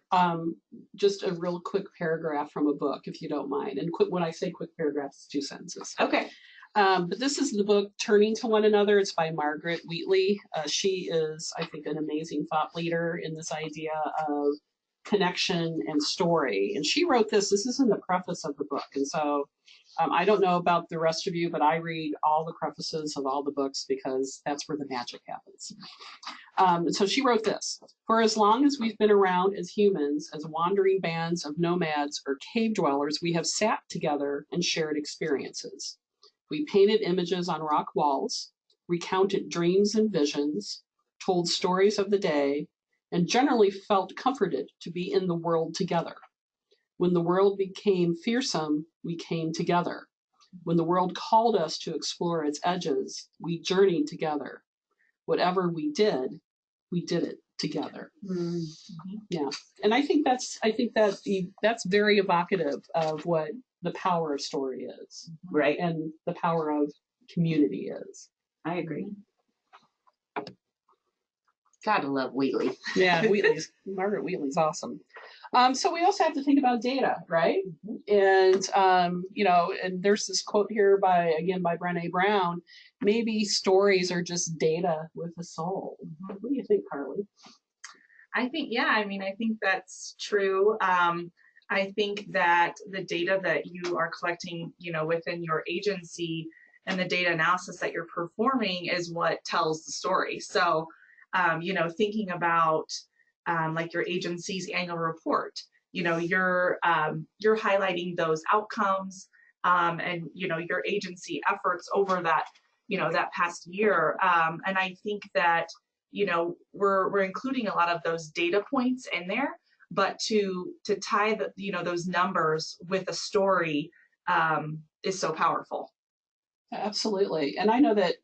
just a real quick paragraph from a book, if you don't mind. And when I say quick paragraphs, 2 sentences. Okay. But this is the book Turning to One Another. It's by Margaret Wheatley. She is, I think, an amazing thought leader in this idea of connection and story. And she wrote this. This is in the preface of the book. And so I don't know about the rest of you, but I read all the prefaces of all the books because that's where the magic happens. So she wrote this: "For as long as we've been around as humans, as wandering bands of nomads or cave dwellers, we have sat together and shared experiences. We painted images on rock walls, recounted dreams and visions, told stories of the day, and generally felt comforted to be in the world together. When the world became fearsome, we came together. When the world called us to explore its edges, we journeyed together. Whatever we did it together." Yeah, and I think that's very evocative of what the power of story is, right? And the power of community is. I agree. Gotta love Wheatley. Yeah, Margaret Wheatley's awesome. So we also have to think about data, right? And and there's this quote here by Brené Brown: "Maybe stories are just data with a soul." What do you think, Carly? I think that's true. I think that the data that you are collecting, within your agency and the data analysis that you're performing is what tells the story. So, thinking about like your agency's annual report, you're highlighting those outcomes and your agency efforts over that that past year. And I think that we're including a lot of those data points in there, but to tie those numbers with a story is so powerful. Absolutely. And I know that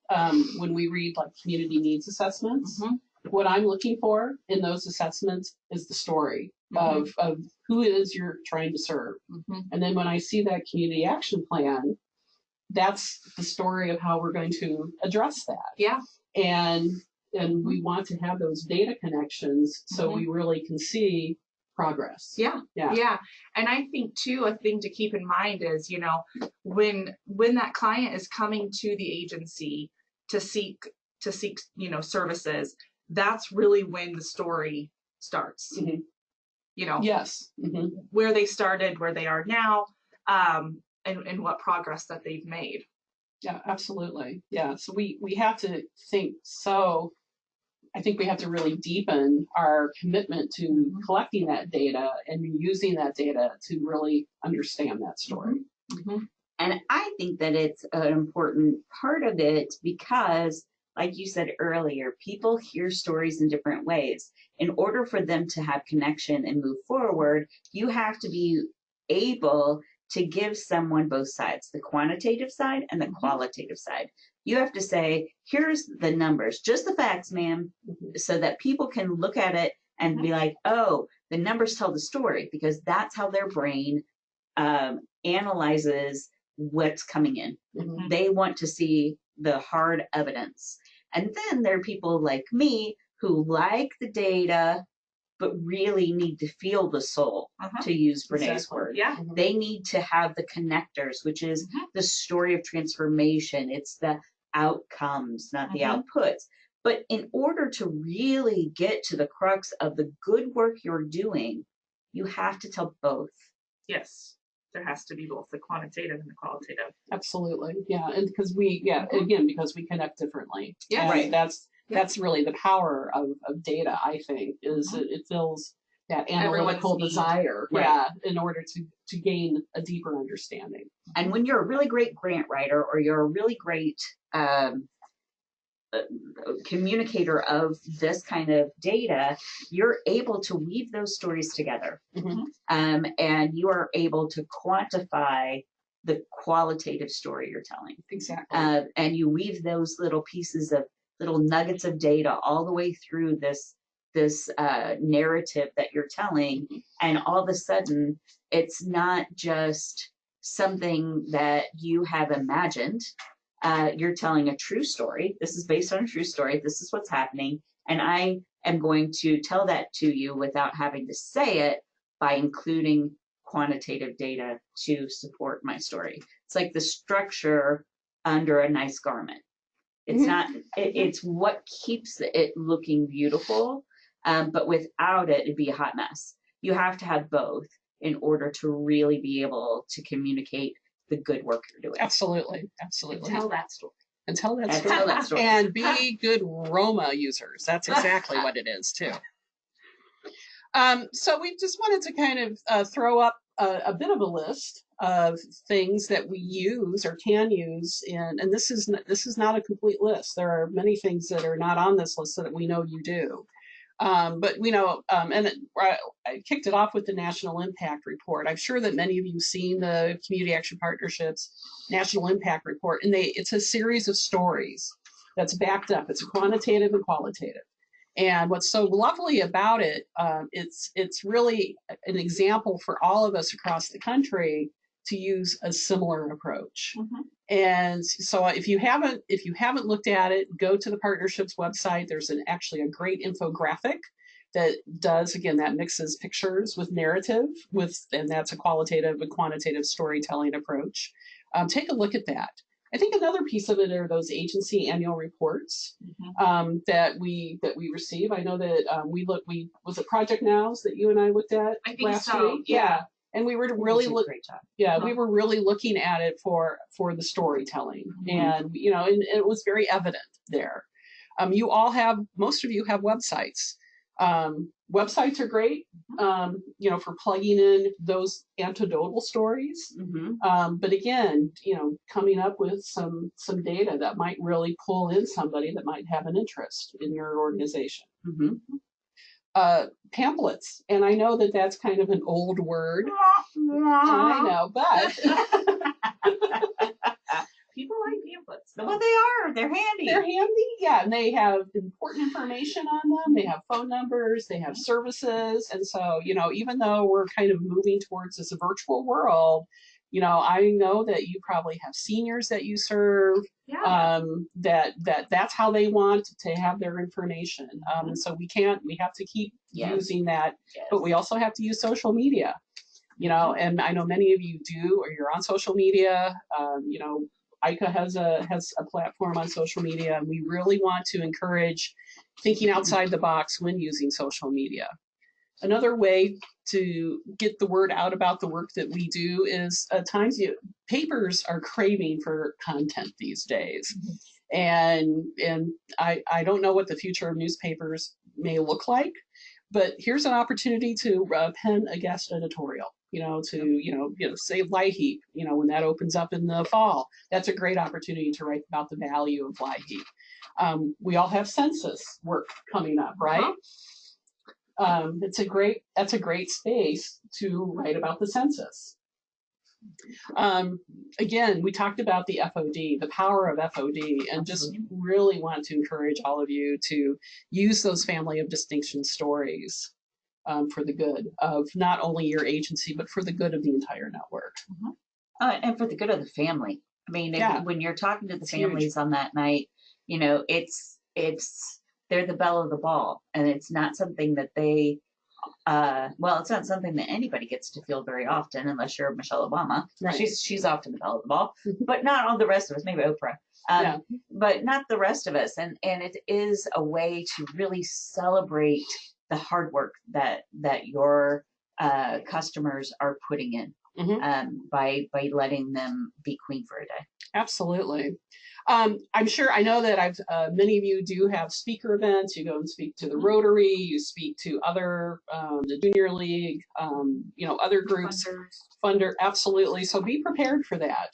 when we read like community needs assessments, what I'm looking for in those assessments is the story of who it is you're trying to serve. And then when I see that community action plan, that's the story of how we're going to address that. Yeah. And we want to have those data connections so we really can see progress. Yeah. And I think too, a thing to keep in mind is, when that client is coming to the agency to seek services, that's really when the story starts. Yes. Where they started, where they are now, and what progress that they've made. Yeah, absolutely. Yeah. So we have to think, so I think we have to really deepen our commitment to collecting that data and using that data to really understand that story. Mm-hmm. And I think that it's an important part of it because, like you said earlier, people hear stories in different ways. In order for them to have connection and move forward, you have to be able to give someone both sides, the quantitative side and the qualitative side. You have to say, here's the numbers, just the facts, ma'am, so that people can look at it and be like, oh, the numbers tell the story, because that's how their brain analyzes what's coming in. Mhm. They want to see the hard evidence. And then there are people like me who like the data, but really need to feel the soul, to use Brené's Exactly. word. Yeah. Mhm. They need to have the connectors, which is the story of transformation. It's the outcomes, not the outputs. But in order to really get to the crux of the good work you're doing, you have to tell both. Yes. There has to be both the quantitative and the qualitative. Absolutely. Yeah. And because because we connect differently. Yeah. And Right. that's really the power of data, I think, is it fills that analytical Everyone's need. desire. Right. Yeah. In order to gain a deeper understanding. And when you're a really great grant writer, or you're a really great communicator of this kind of data, you're able to weave those stories together. And you are able to quantify the qualitative story you're telling. Exactly. And you weave those little pieces of little nuggets of data all the way through this narrative that you're telling, and all of a sudden it's not just something that you have imagined. You're telling a true story. This is based on a true story. This is what's happening, and I am going to tell that to you without having to say it, by including quantitative data to support my story. It's like the structure under a nice garment. It's not, it's what keeps it looking beautiful, but without it, it'd be a hot mess. You have to have both in order to really be able to communicate the good work you're doing. Absolutely. Absolutely. Tell that story. And tell that And story. tell that story. And be good Roma users. That's exactly what it is, too. So we just wanted to kind of throw up a bit of a list of things that we use or can use and this is not a complete list. There are many things that are not on this list that we know you do. But we know, I kicked it off with the National Impact Report. I'm sure that many of you have seen the Community Action Partnerships National Impact Report, and it's a series of stories that's backed up. It's quantitative and qualitative. And what's so lovely about it, it's really an example for all of us across the country to use a similar approach. And so if you haven't looked at it, go to the partnerships website. There's actually a great infographic that does, again, that mixes pictures with narrative, and that's a qualitative and quantitative storytelling approach. Take a look at that. I think another piece of it are those agency annual reports that we receive. I know that was it Project Nows that you and I looked at I think last so, week? yeah. And we were really great job. Yeah, we were really looking at it for the storytelling, and and it was very evident there. Most of you have websites. Websites are great, for plugging in those anecdotal stories. But again, coming up with some data that might really pull in somebody that might have an interest in your organization. Pamphlets, and I know that that's kind of an old word. I know, but people like pamphlets. Well, they are. They're handy. They're handy, yeah, and they have important information on them. They have phone numbers, they have services, and so even though we're kind of moving towards this virtual world, I know that you probably have seniors that you serve. Yeah. That's how they want to have their information. And so we have to keep using that, but we also have to use social media. And I know many of you do, or you're on social media. ICA has a platform on social media, and we really want to encourage thinking outside the box when using social media. Another way to get the word out about the work that we do is at times papers are craving for content these days. And I don't know what the future of newspapers may look like, but here's an opportunity to pen a guest editorial, to say LIHEAP, when that opens up in the fall. That's a great opportunity to write about the value of LIHEAP. We all have census work coming up, right? That's a great space to write about the census. Again, we talked about the FOD, the power of FOD, and just really want to encourage all of you to use those family of distinction stories for the good of not only your agency, but for the good of the entire network. And for the good of the family. I mean, when you're talking to the families on that night, they're the belle of the ball, and it's not something that they it's not something that anybody gets to feel very often unless you're Michelle Obama. Right. She's often the belle of the ball, but not all the rest of us, maybe Oprah. But not the rest of us. And it is a way to really celebrate the hard work that your customers are putting in by letting them be queen for a day. Absolutely. I know that many of you do have speaker events. You go and speak to the Rotary, you speak to other, the Junior League, other groups. Funder, absolutely. So be prepared for that.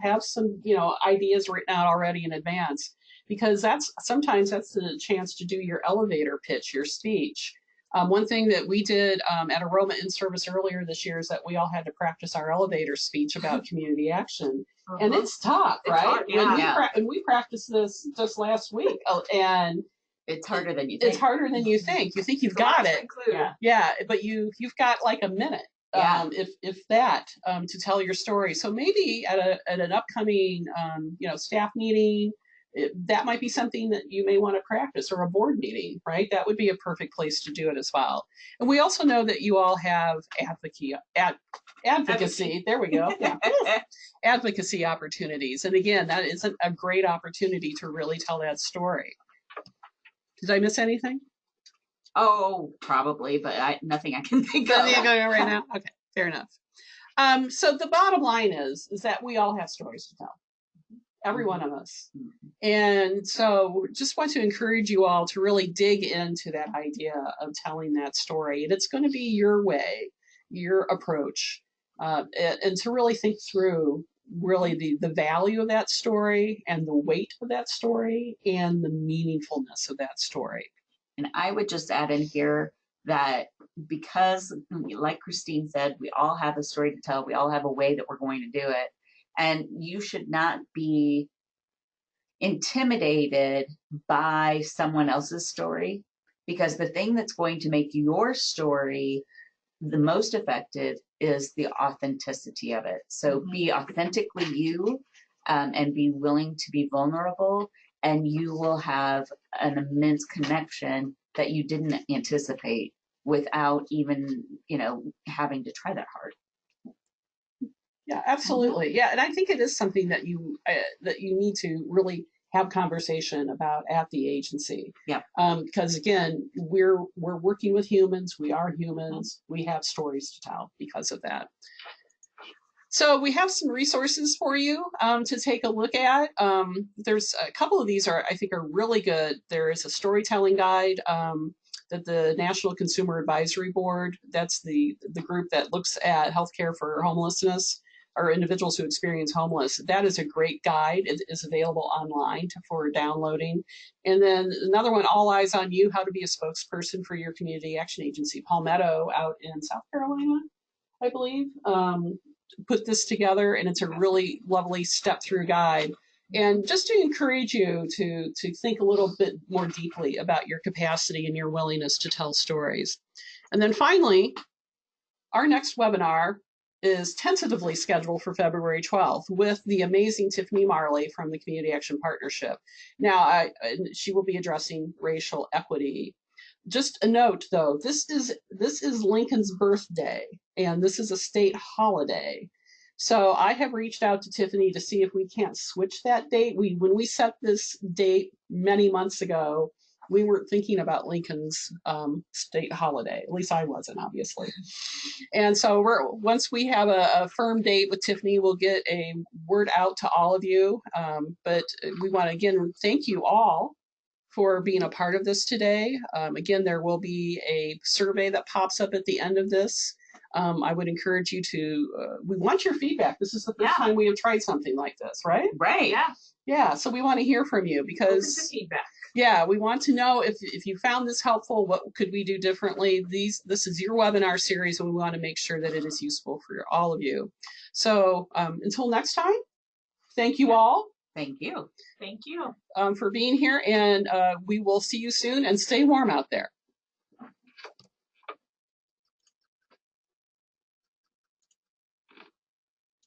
Have some, ideas written out already in advance, because sometimes that's the chance to do your elevator pitch, your speech. One thing that we did at Aroma in Service earlier this year is that we all had to practice our elevator speech about community action. And it's tough, right? And we practiced this just last week, and it's harder than you think. It's harder than you think. You think you've got it. But you've got like a minute, if that, to tell your story. So maybe at an upcoming staff meeting, that might be something that you may want to practice, or a board meeting, right? That would be a perfect place to do it as well. And we also know that you all have advocacy. There we go. Yeah. Advocacy opportunities. And again, that is a great opportunity to really tell that story. Did I miss anything? Oh, probably, but nothing I can think of. Nothing right now? Okay, fair enough. So the bottom line is that we all have stories to tell. Every one of us. And so just want to encourage you all to really dig into that idea of telling that story. And it's going to be your way, your approach, and to really think through really the value of that story and the weight of that story and the meaningfulness of that story. And I would just add in here that because, like Christine said, we all have a story to tell. We all have a way that we're going to do it. And you should not be intimidated by someone else's story, because the thing that's going to make your story the most effective is the authenticity of it. So be authentically you, and be willing to be vulnerable, and you will have an immense connection that you didn't anticipate without even, having to try that hard. Yeah, absolutely. Yeah, and I think it is something that you need to really have conversation about at the agency. Yeah. Because again, we're working with humans. We are humans. We have stories to tell because of that. So we have some resources for you to take a look at. There's a couple of these I think are really good. There is a storytelling guide that the National Consumer Advisory Board, that's the group that looks at healthcare for homelessness, or individuals who experience homeless. That is a great guide. It is available online for downloading. And then another one, All Eyes on You, How to Be a Spokesperson for Your Community Action Agency. Palmetto out in South Carolina, I believe, put this together, and it's a really lovely step-through guide. And just to encourage you to think a little bit more deeply about your capacity and your willingness to tell stories. And then finally, our next webinar is tentatively scheduled for February 12th with the amazing Tiffany Marley from the Community Action Partnership. Now, she will be addressing racial equity. Just a note, though, this is Lincoln's birthday, and this is a state holiday. So I have reached out to Tiffany to see if we can't switch that date. When we set this date many months ago, we weren't thinking about Lincoln's state holiday. At least I wasn't, obviously. And so once we have a firm date with Tiffany, we'll get a word out to all of you. But we want to again thank you all for being a part of this today. Again, there will be a survey that pops up at the end of this. I would encourage you to, we want your feedback. This is the first time we have tried something like this, right? Right. Yeah. Yeah, so we want to hear from you because feedback. yeah, we want to know if you found this helpful, what could we do differently? This is your webinar series, and we want to make sure that it is useful for all of you. So until next time, thank you all. Thank you. Thank you. For being here, and we will see you soon, and stay warm out there.